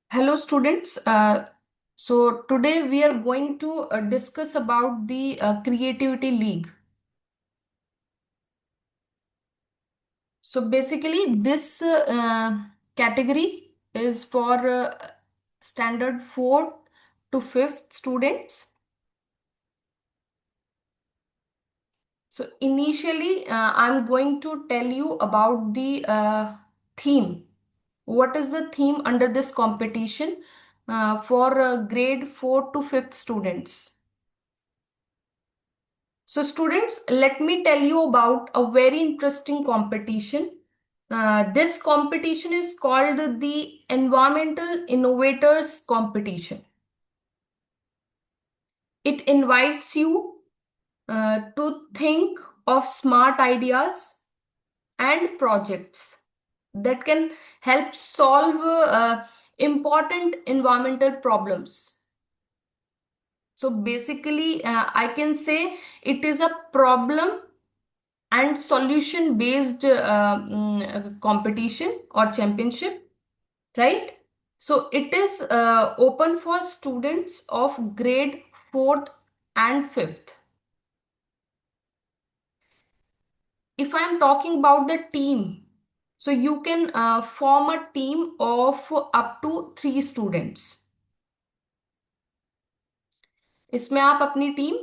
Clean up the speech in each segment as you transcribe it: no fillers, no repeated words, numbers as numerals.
Hello students. So today we are going to discuss about the Creativity League. So basically this category is for standard 4th to 5th students. So initially I'm going to tell you about the theme. What is the theme under this competition for grade 4 to 5th students? So students, let me tell you about a very interesting competition. This competition is called the Environmental Innovators Competition. It invites you to think of smart ideas and projects that can help solve important environmental problems. So basically, I can say it is a problem and solution based competition or championship, right? So it is open for students of grade 4th and 5th. If I'm talking about the team, so you can form a team of up to 3 students. इसमें आप अपनी team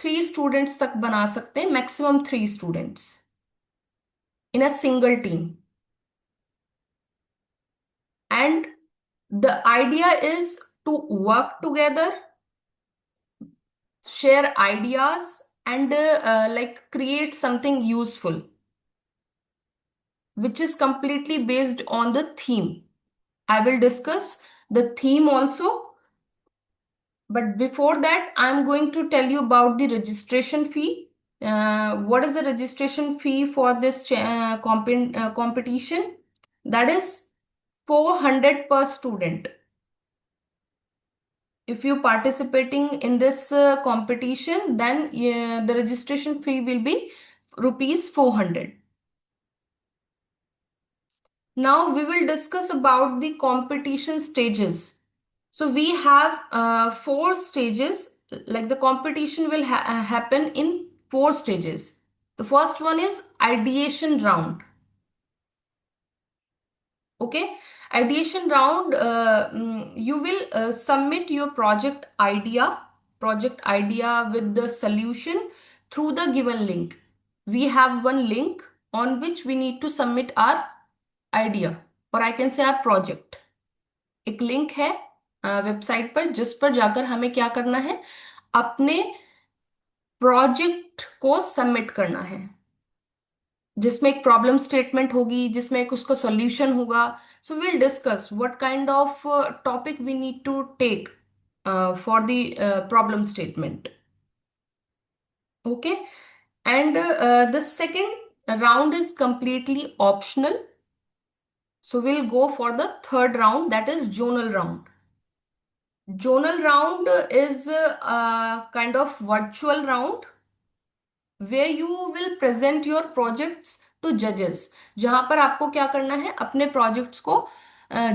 3 students तक बना सकते हैं, maximum 3 students in a single team. And the idea is to work together, share ideas, and like create something useful, which is completely based on the theme. I will discuss the theme also, but before that, I'm going to tell you about the registration fee. What is the registration fee for this competition? That is 400 per student. If you participating in this competition, then the registration fee will be rupees 400. Now we will discuss about the competition stages. So we have 4 stages, like the competition will happen in 4 stages. The first one is ideation round. Okay, ideation round, you will submit your project idea with the solution through the given link. We have one link on which we need to submit our idea, or I can say our project. एक link है website पर, जिस पर जाकर हमें क्या करना है, अपने प्रोजेक्ट को सबमिट करना है, जिसमें एक प्रॉब्लम स्टेटमेंट होगी, जिसमें एक उसका सॉल्यूशन होगा. So will discuss what kind of topic we need to take for the problem statement. Okay, and the second round is completely optional. So we'll go for the third round, that is zonal round. Zonal round is a kind of virtual round where you will present your projects to judges. जहां पर आपको क्या करना है, अपने projects को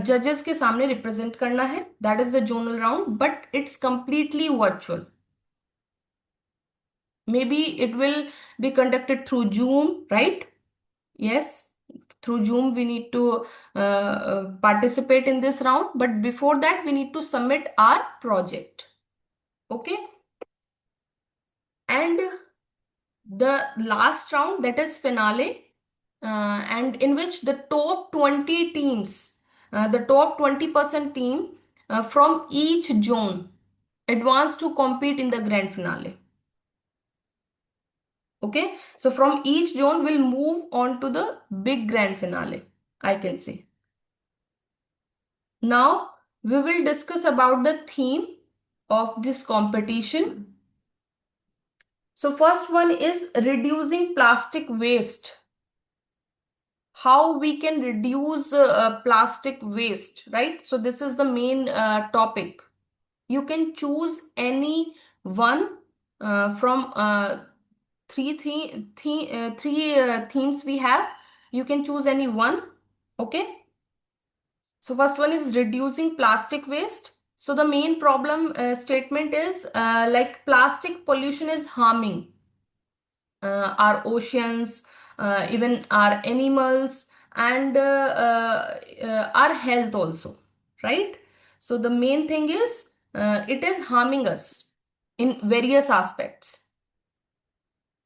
judges के सामने represent करना है. That is the zonal round, but it's completely virtual. Maybe it will be conducted through Zoom, right? Yes, through Zoom we need to participate in this round, but before that we need to submit our project. Okay, and the last round, that is finale, and in which the top 20 teams, the top 20% team from each zone advance to compete in the grand finale. Okay, so from each zone will move on to the big grand finale, I can say. Now we will discuss about the theme of this competition. So first one is reducing plastic waste. How we can reduce plastic waste, right? So this is the main topic. You can choose any one from three themes we have. You can choose any one. Okay, So first one is reducing plastic waste. So the main problem statement is like plastic pollution is harming our oceans, even our animals, and our health also, right? So the main thing is it is harming us in various aspects.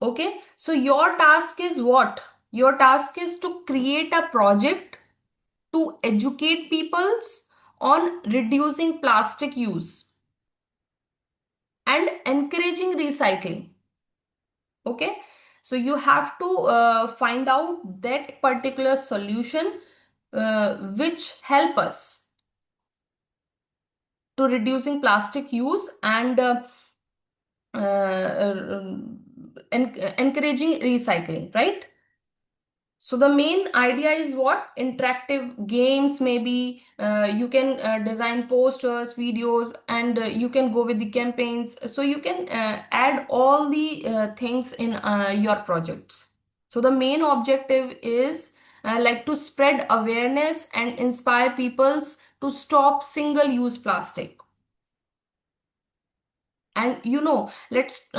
Okay, so your task is what? Your task is to create a project to educate peoples on reducing plastic use and encouraging recycling. Okay, so you have to find out that particular solution which help us to reducing plastic use and encouraging recycling, right? So the main idea is what? Interactive games, maybe you can design posters, videos, and you can go with the campaigns. So you can add all the things in your projects. So the main objective is like to spread awareness and inspire peoples to stop single-use plastic. And let's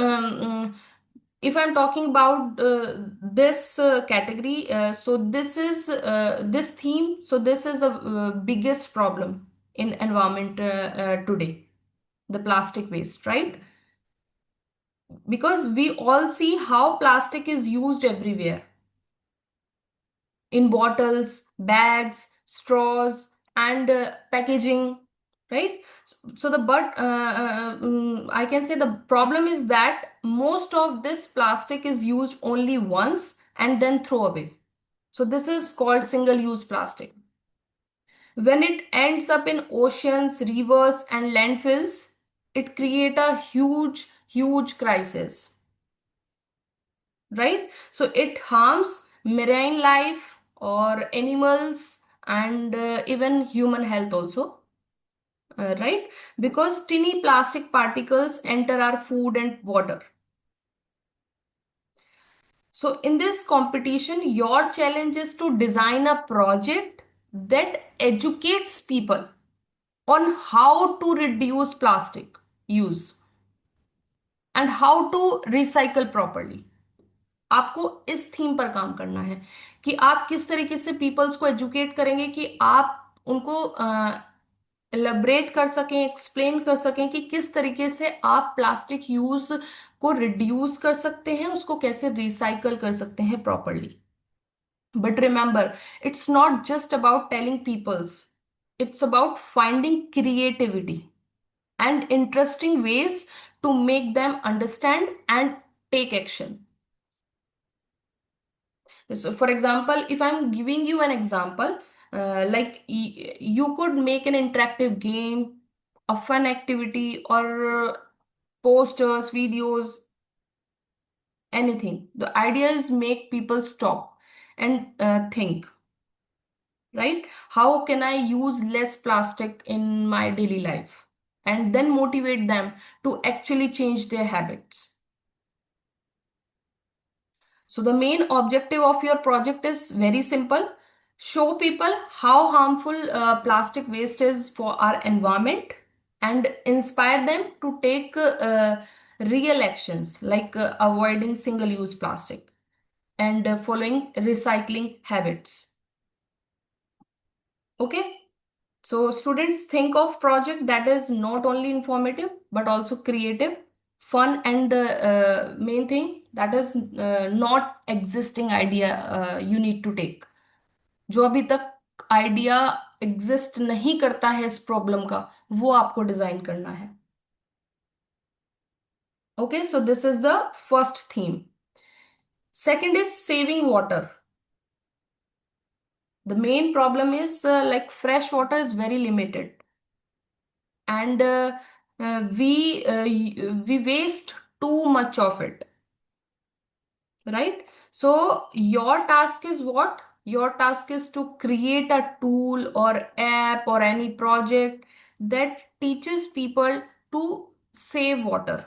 if I'm talking about this category, so this is this theme, so this is the biggest problem in environment today, the plastic waste, right? Because we all see how plastic is used everywhere, in bottles, bags, straws, and packaging, right? So the but I can say the problem is that most of this plastic is used only once and then throw away. So this is called single use plastic. When it ends up in oceans, rivers, and landfills, it create a huge crisis, right? So it harms marine life or animals and even human health also, right? Because tiny plastic particles enter our food and water. So in this competition, your challenge is to design a project that educates people on how to reduce plastic use and how to recycle properly. आपको इस theme पर काम करना है कि आप किस तरीके से पीपल्स को एजुकेट करेंगे कि आप उनको एलैबोरेट कर सकें, एक्सप्लेन कर सकें कि किस तरीके से आप प्लास्टिक यूज को रिड्यूस कर सकते हैं, उसको कैसे रिसाइकल कर सकते हैं properly. But remember, it's not just about telling peoples, it's about finding creativity and interesting ways to make them understand and take action. So, for example, if I'm giving you an example, like you could make an interactive game, a fun activity, or posters, videos, anything. The idea is make people stop and think, right? How can I use less plastic in my daily life? And then motivate them to actually change their habits. So the main objective of your project is very simple. Show people how harmful plastic waste is for our environment and inspire them to take real actions like avoiding single-use plastic and following recycling habits. Okay? So students, think of project that is not only informative but also creative, fun, and main thing that is not existing idea you need to take. जो अभी तक idea exist नहीं करता है इस problem का, वो आपको डिजाइन करना है. Okay, so this is the first theme. Second is saving water. The main problem is like fresh water is very limited, and we waste too much of it, right? So your task is what? Your task is to create a tool or app or any project that teaches people to save water,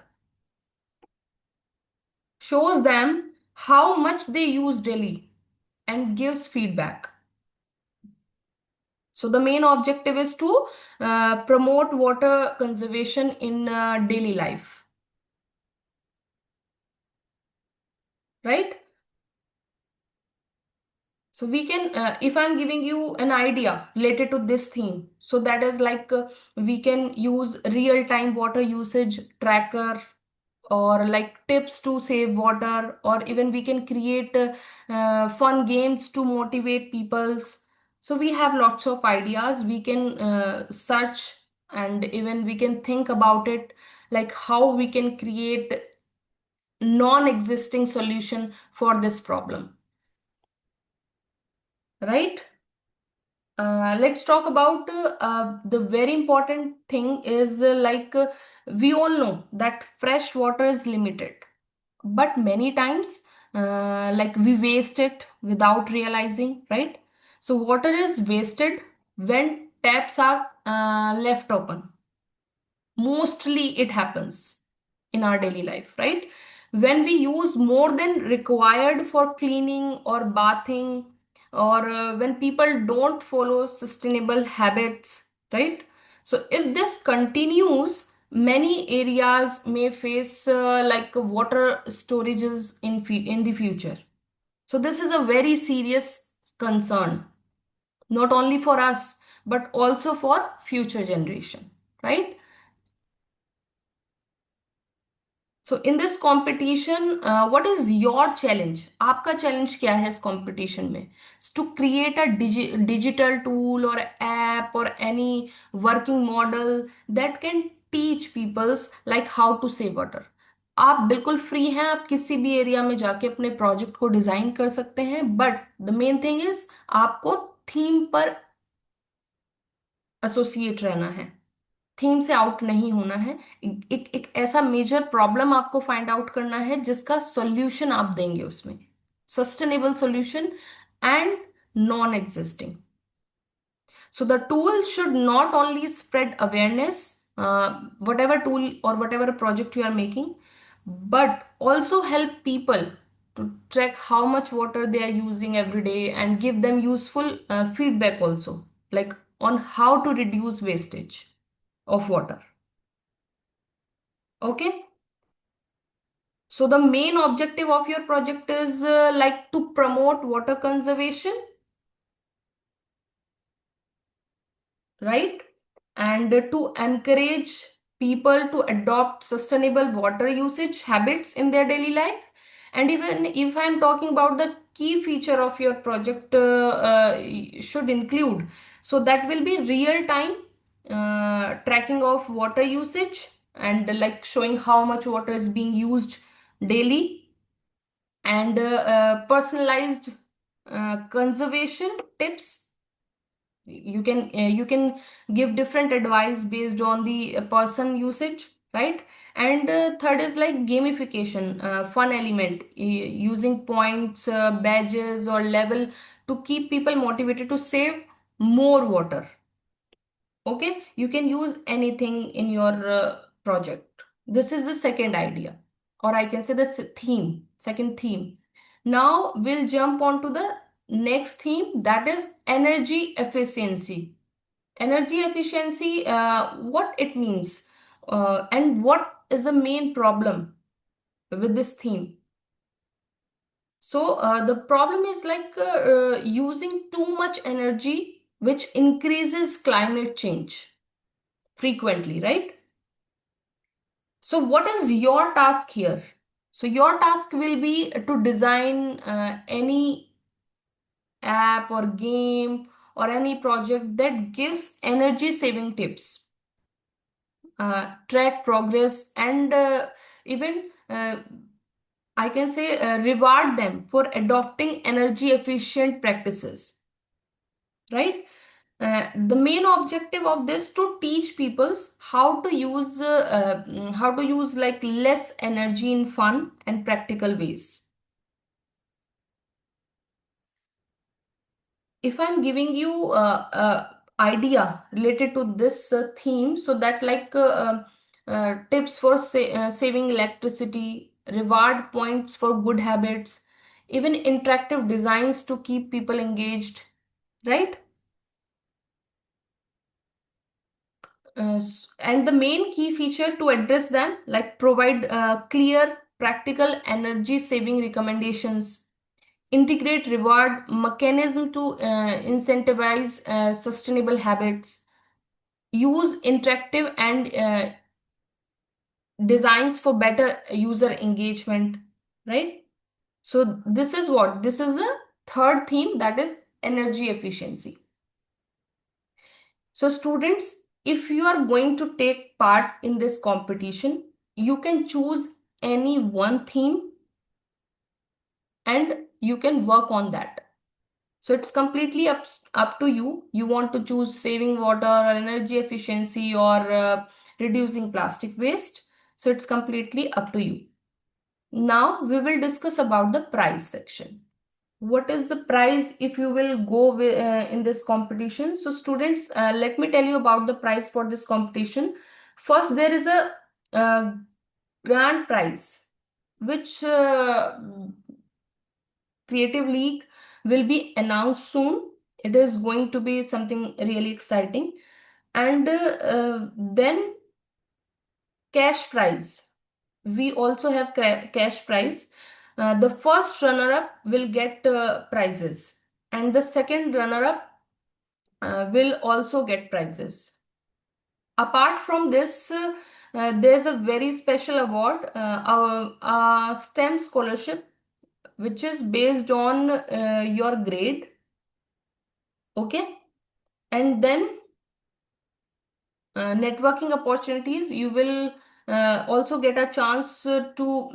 shows them how much they use daily, and gives feedback. So the main objective is to promote water conservation in daily life, right? So we can, if I'm giving you an idea related to this theme, so that is like we can use real-time water usage tracker, or like tips to save water, or even we can create fun games to motivate peoples. So we have lots of ideas. We can search, and even we can think about it, like how we can create non-existing solution for this problem, right? Let's talk about the very important thing is we all know that fresh water is limited, but many times like we waste it without realizing, right? So water is wasted when taps are left open. Mostly it happens in our daily life, right? When we use more than required for cleaning or bathing, or when people don't follow sustainable habits, right? So if this continues, many areas may face like water storages in the future. So this is a very serious concern, not only for us but also for future generation, right? So in this competition what is your challenge? आपका challenge क्या है इस competition में? To create a digital tool और app और any working model that can teach peoples like how to save water. आप बिल्कुल free हैं, आप किसी भी एरिया में जाके अपने प्रोजेक्ट को डिजाइन कर सकते हैं, but the main thing is आपको थीम पर एसोसिएट रहना है, थीम से आउट नहीं होना है. एक ऐसा मेजर प्रॉब्लम आपको फाइंड आउट करना है जिसका सॉल्यूशन आप देंगे उसमें, sustainable solution and non existing. So the tool should not only spread awareness, whatever tool or whatever project you are making, but also help people to track how much water they are using every day and give them useful feedback also, like on how to reduce wastage of water. Okay. So the main objective of your project is like to promote water conservation, right? And to encourage people to adopt sustainable water usage habits in their daily life. And even if I'm talking about the key feature of your project should include, so that will be real time tracking of water usage, and like showing how much water is being used daily, and personalized conservation tips. You can give different advice based on the person usage, right? And third is like gamification, fun element, using points, badges or level to keep people motivated to save more water. Okay, you can use anything in your project. This is the second idea, or I can say the theme, second theme. Now we'll jump on to the next theme, that is energy efficiency. Energy efficiency, what it means, and what is the main problem with this theme. So the problem is like using too much energy, which increases climate change frequently, right? So what is your task here? So your task will be to design any app or game or any project that gives energy saving tips, track progress, and even I can say reward them for adopting energy efficient practices, right? The main objective of this to teach peoples how to use like less energy in fun and practical ways. If I'm giving you idea related to this theme, so that like tips for saving electricity, reward points for good habits, even interactive designs to keep people engaged, right? And the main key feature to address them, like provide clear, practical energy saving recommendations, integrate reward mechanism to incentivize sustainable habits, use interactive and designs for better user engagement, right? So this is what? This is the third theme, that is energy efficiency. So students, if you are going to take part in this competition, you can choose any one theme and you can work on that. So it's completely up to you. You want to choose saving water or energy efficiency or reducing plastic waste. So it's completely up to you. Now we will discuss about the prize section. What is the prize if you will go in this competition? So students, let me tell you about the prize for this competition. First, there is a grand prize which Creative League will be announced soon. It is going to be something really exciting. And then cash prize. We also have cash prize. The first runner-up will get prizes, and the second runner-up will also get prizes. Apart from this, there's a very special award, a STEM scholarship, which is based on your grade. Okay, and then networking opportunities. You will also get a chance to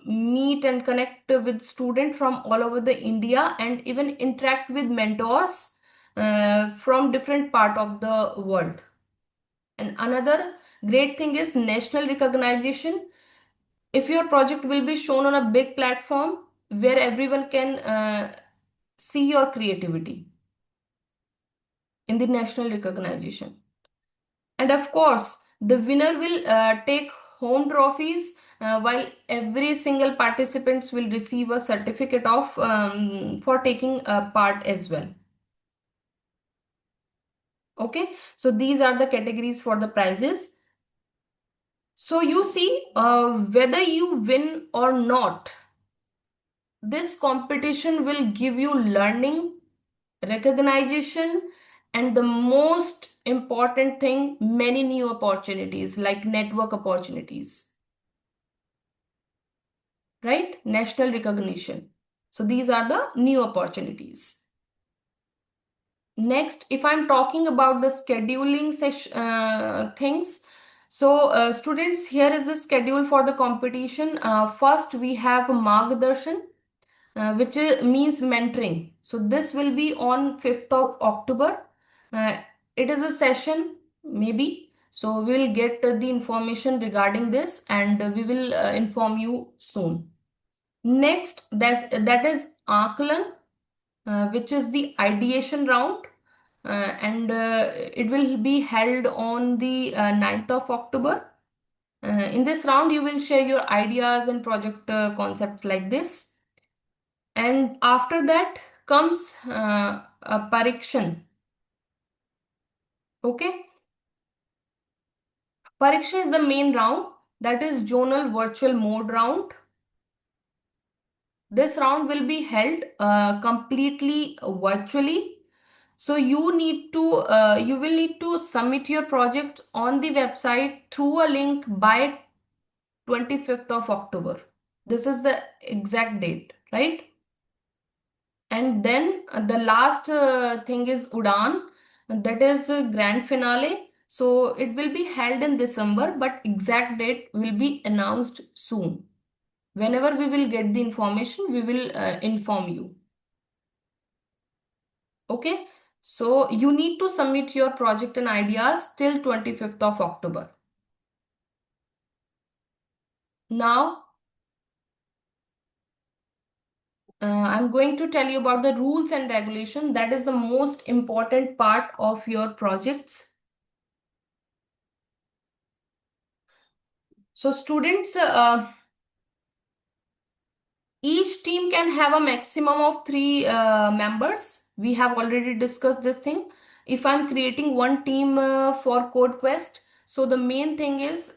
meet and connect with students from all over the India, and even interact with mentors from different part of the world. And another great thing is national recognition. If your project will be shown on a big platform where everyone can see your creativity in the national recognition. And of course, the winner will take home trophies, while every single participants will receive a certificate of for taking a part as well. Okay, so these are the categories for the prizes. So you see, whether you win or not, this competition will give you learning, recognition, and the most important thing, many new opportunities like network opportunities, right? National recognition. So these are the new opportunities. Next, if I'm talking about the scheduling things, so students, here is the schedule for the competition. First, we have Margdarshan, which means mentoring. So this will be on 5th of October. Uh, it is a session, maybe. So we will get the information regarding this, and we will inform you soon. Next, that is Aankalan, which is the ideation round. And it will be held on the 9th of October. In this round, you will share your ideas and project concepts like this. And after that comes a parikshan. Okay, parikshan is the main round, that is zonal virtual mode round. This round will be held completely virtually. So you will need to submit your project on the website through a link by 25th of October. This is the exact date, right? And then the last thing is Udan, that is grand finale. So it will be held in December, but exact date will be announced soon. Whenever we will get the information, we will inform you. Okay, so you need to submit your project and ideas till 25th of October. Now, I'm going to tell you about the rules and regulation. That is the most important part of your projects. So students, each team can have a maximum of three members. We have already discussed this thing. If I'm creating one team for code quest, so the main thing is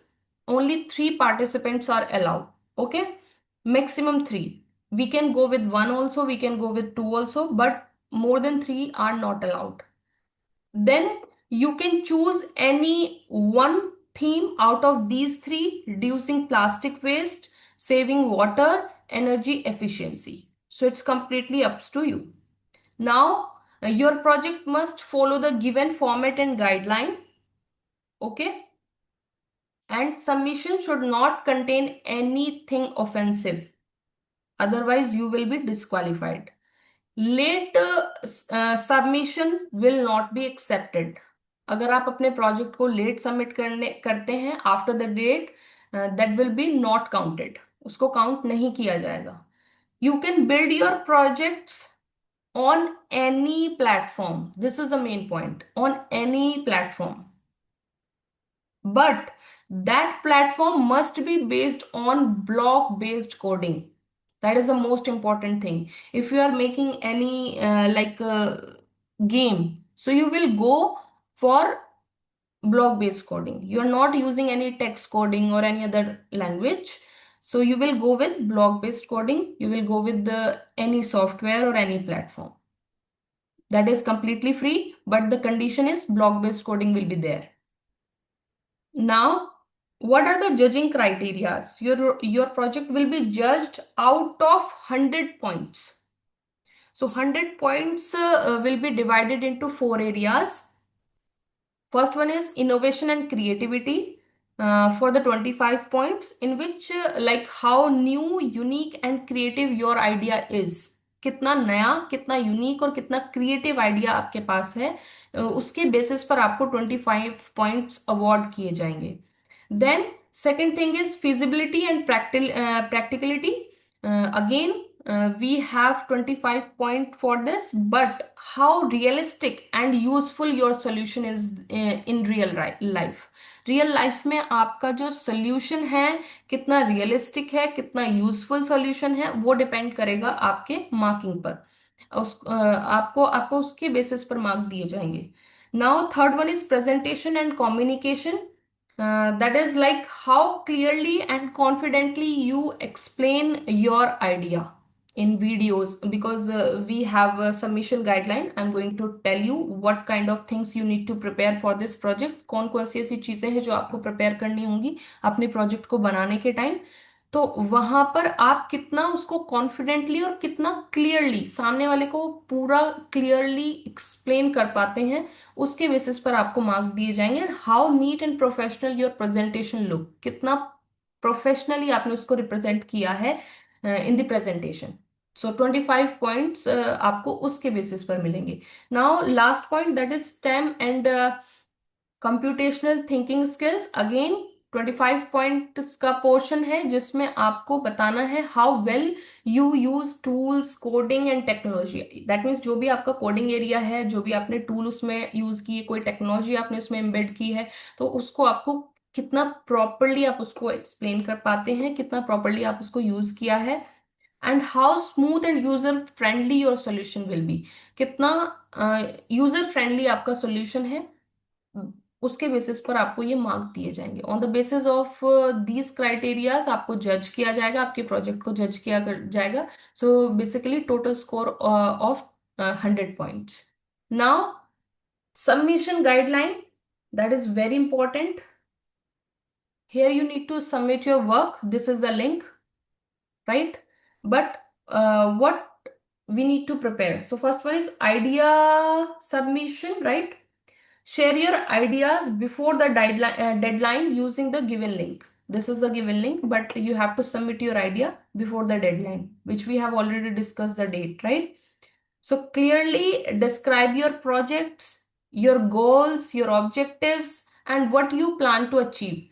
only three participants are allowed. Okay, maximum three. We can go with one also, we can go with two also, but more than three are not allowed. Then you can choose any one theme out of these three: reducing plastic waste, saving water, energy efficiency. So it's completely up to you. Now, your project must follow the given format and guideline. Okay. And submission should not contain anything offensive. Otherwise, you will be disqualified. Late submission will not be accepted. अगर आप अपने project को late submit करते हैं after the date, that will be not counted, उसको count नहीं किया जाएगा. You can build your projects on any platform. This is the main point. On any platform. But that platform must be based on block based coding. That is the most important thing. If you are making any game, so you will go for block based coding. You are not using any text coding or any other language. So you will go with block based coding. You will go with the any software or any platform. That is completely free, but the condition is block based coding will be there. Now, what are the judging criteria? Your project will be judged out of 100 points. So 100 points will be divided into four areas. First one is innovation and creativity for the 25 points, in which like how new, unique and creative your idea is. कितना नया, कितना unique और कितना creative idea आपके पास है, उसके basis पर आपको 25 पॉइंट्स अवार्ड किए जाएंगे. Then second thing is feasibility and practicality. Again, we have 25 point for this, but how realistic and useful your solution is in real life. Real life में आपका जो सोल्यूशन है कितना रियलिस्टिक है, कितना यूजफुल सोल्यूशन है, वो डिपेंड करेगा आपके मार्किंग पर. आपको आपको उसके बेसिस पर मार्क दिए जाएंगे. Now third one is presentation and communication. That is like how clearly and confidently you explain your idea in videos, because we have a submission guideline. I'm going to tell you what kind of things you need to prepare for this project. कौन कौन सी ऐसी चीजें हैं जो आपको prepare करनी होंगी अपने प्रोजेक्ट को बनाने के टाइम. तो वहां पर आप कितना उसको कॉन्फिडेंटली और कितना क्लियरली सामने वाले को पूरा क्लियरली एक्सप्लेन कर पाते हैं, उसके बेसिस पर आपको मार्क दिए जाएंगे. How neat and professional your presentation look, कितना प्रोफेशनली आपने उसको रिप्रेजेंट किया है in the presentation. So 25 points आपको उसके बेसिस पर मिलेंगे. Now last point, that is stem and computational thinking skills. Again 25 points का पोर्शन है जिसमें आपको बताना है how well you use tools, coding and technology. That means जो भी आपका कोडिंग एरिया है, जो भी आपने टूल उसमें यूज किए, कोई टेक्नोलॉजी आपने उसमें एम्बेड की है, तो उसको आपको कितना प्रॉपरली आप उसको एक्सप्लेन कर पाते हैं, कितना प्रॉपरली आप उसको यूज किया है. And how smooth and user friendly your solution will be, कितना यूजर फ्रेंडली आपका सोल्यूशन है, उसके बेसिस पर आपको ये मार्क दिए जाएंगे. On the basis of these criterias आपको जज किया जाएगा, आपके प्रोजेक्ट को जज किया जाएगा. So basically total score of 100 points. Now submission guideline, that is very important. Here you need to submit your work. This is the link, right? But what we need to prepare, so first one is idea submission, right? Share your ideas before the deadline using the given link. This is the given link, but you have to submit your idea before the deadline, which we have already discussed the date, right? So clearly describe your projects, your goals, your objectives, and what you plan to achieve.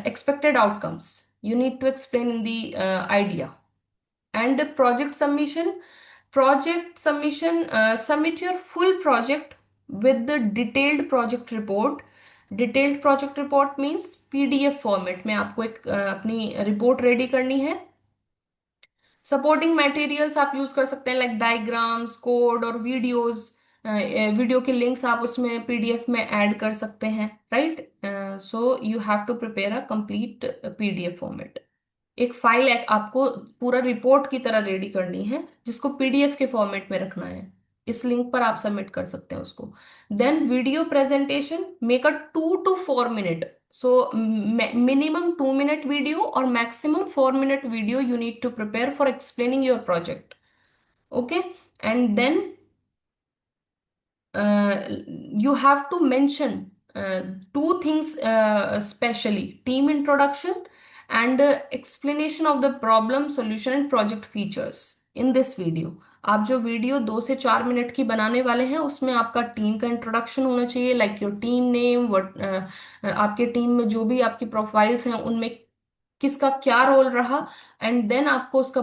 Expected outcomes. You need to explain in the idea. And the project submission, submit your full project with the detailed project report. Detailed project report means PDF format में आपको एक अपनी report ready करनी है. Supporting materials आप use कर सकते हैं लाइक डायग्राम्स, कोड और वीडियोस. वीडियो के लिंक्स आप उसमें पीडीएफ में ऐड कर सकते हैं, right. So you have to prepare a complete PDF format. एक फाइल आपको पूरा रिपोर्ट की तरह रेडी करनी है, जिसको पीडीएफ के फॉर्मेट में रखना है। इस लिंक पर आप सबमिट कर सकते हैं उसको। Then video presentation, make a 2 to 4 minute. So minimum 2 minute video और maximum 4 minute video you need to prepare for explaining your project. Okay. And then you have to mention two things, especially team introduction and explanation of the problem solution and project features in this video। आप जो video 2 से 4 minute की बनाने वाले हैं उसमें आपका team का इंट्रोडक्शन होना चाहिए, like your team name, what आपके टीम में जो भी आपकी प्रोफाइल्स हैं उनमें किसका क्या रोल रहा। एंड देन आपको उसका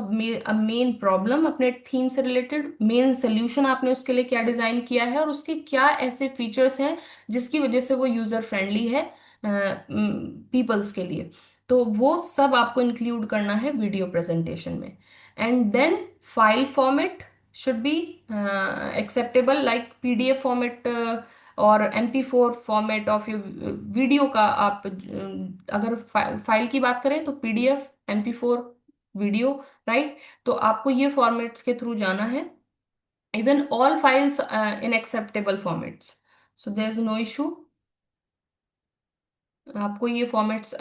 मेन प्रॉब्लम अपने थीम से रिलेटेड, मेन सोल्यूशन आपने उसके लिए क्या डिजाइन किया है और उसके क्या ऐसे फीचर्स हैं जिसकी वजह से वो यूजर फ्रेंडली है पीपल्स के लिए। तो वो सब आपको इंक्लूड करना है वीडियो प्रेजेंटेशन में। And then file format should be acceptable, like PDF format और MP4 format of your video का। आप अगर फाइल की बात करें तो PDF, MP4, वीडियो, राइट। तो आपको ये फॉर्मेट्स के थ्रू जाना है। Even all files in acceptable formats, so there is no issue. आपको ये फॉर्मेट्स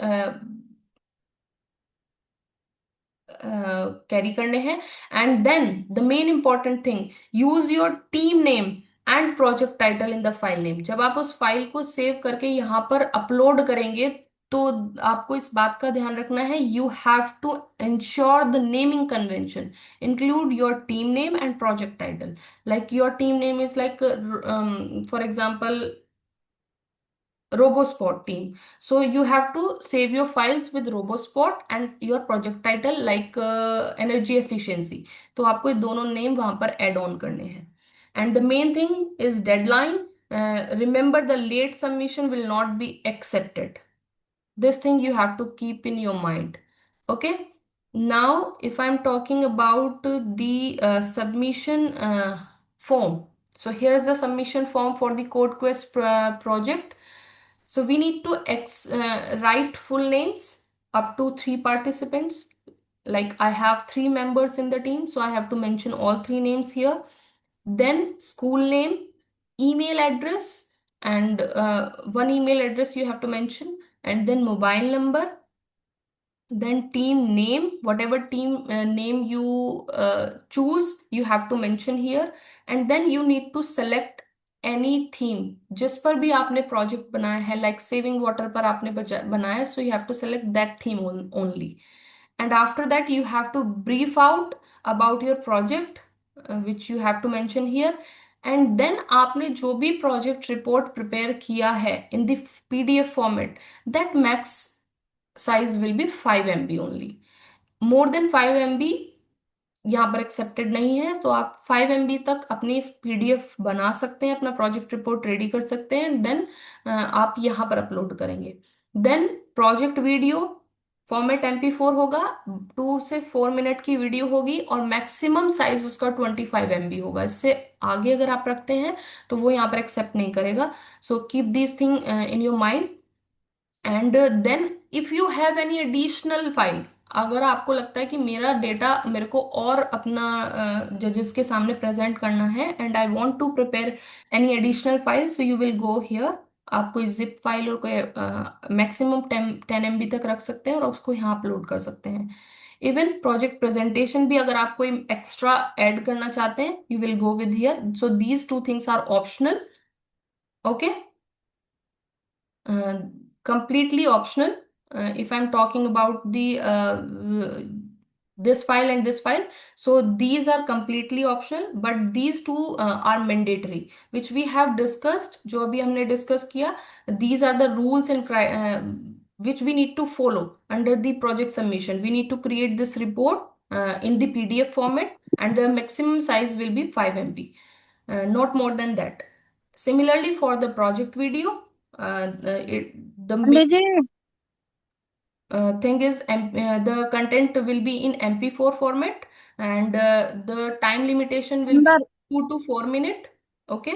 कैरी करने हैं। And then the main important thing, use your team name and project title in the file name. जब आप उस file को save करके यहाँ पर अपलोड करेंगे तो आपको इस बात का ध्यान रखना है, you have to ensure the naming convention, include your team name and project title. Like your team name is like for example RoboSpot team. So you have to save your files with RoboSpot and your project title like energy efficiency. तो आपको ये दोनों name वहां पर add on करने हैं। And the main thing is deadline. Remember the late submission will not be accepted. This thing you have to keep in your mind. Okay. Now if I'm talking about the submission form, so here's the submission form for the project. So we need to write full names up to 3 participants. Like I have 3 members in the team, so I have to mention all 3 names here. Then school name, email address, and one email address you have to mention, and then mobile number, then team name, whatever team name you choose, you have to mention here. And then you need to select any theme जिस पर भी आपने project बनाया है, like saving water पर आपने बनाया है, so you have to select that theme only. and after that you have to brief out about your project, which you have to mention here। and then आपने जो भी project report prepare किया है in the PDF format, that max size will be 5 MB only। more than 5 MB यहाँ पर accepted नहीं है। तो आप 5 MB तक अपनी PDF बना सकते हैं, अपना प्रोजेक्ट रिपोर्ट रेडी कर सकते हैं। देन आप यहाँ पर अपलोड करेंगे। Then project video format MP4 होगा, 2 से 4 मिनट की वीडियो होगी और मैक्सिमम साइज उसका 25 MB होगा। इससे आगे अगर आप रखते हैं तो वो यहाँ पर एक्सेप्ट नहीं करेगा। So keep this thing in your mind. And then if you have any additional file, अगर आपको लगता है कि मेरा डेटा मेरे को और अपना जजेस के सामने प्रेजेंट करना है and I want to prepare any additional file, so you will go here. आप कोई जिप फाइल और कोई मैक्सिमम 10 MB तक रख सकते हैं और उसको यहाँ अपलोड कर सकते हैं। इवन प्रोजेक्ट प्रेजेंटेशन भी अगर आप कोई एक्स्ट्रा ऐड करना चाहते हैं, you will go with here. So these two things are optional. Okay. completely optional। If I'm talking about the this file and this file, so these are completely optional, but these two are mandatory, which we have discussed, जो अभी हमने discuss किया। these are the rules and which we need to follow under the project submission। we need to create this report in the PDF format and the maximum size will be 5 MB, not more than that। Similarly for the project video, the main Pandit ji. thing is the content will be in MP4 format and the time limitation will be अंदर 2 to 4 minute। Okay.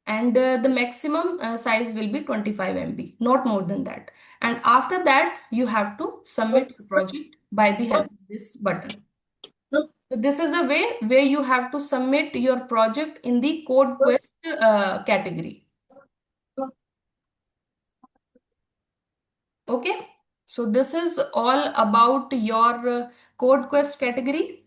And the maximum size will be 25 MB, not more than that. And after that, you have to submit your project by the help of this button. So this is the way where you have to submit your project in the code quest category. Okay. So this is all about your code quest category.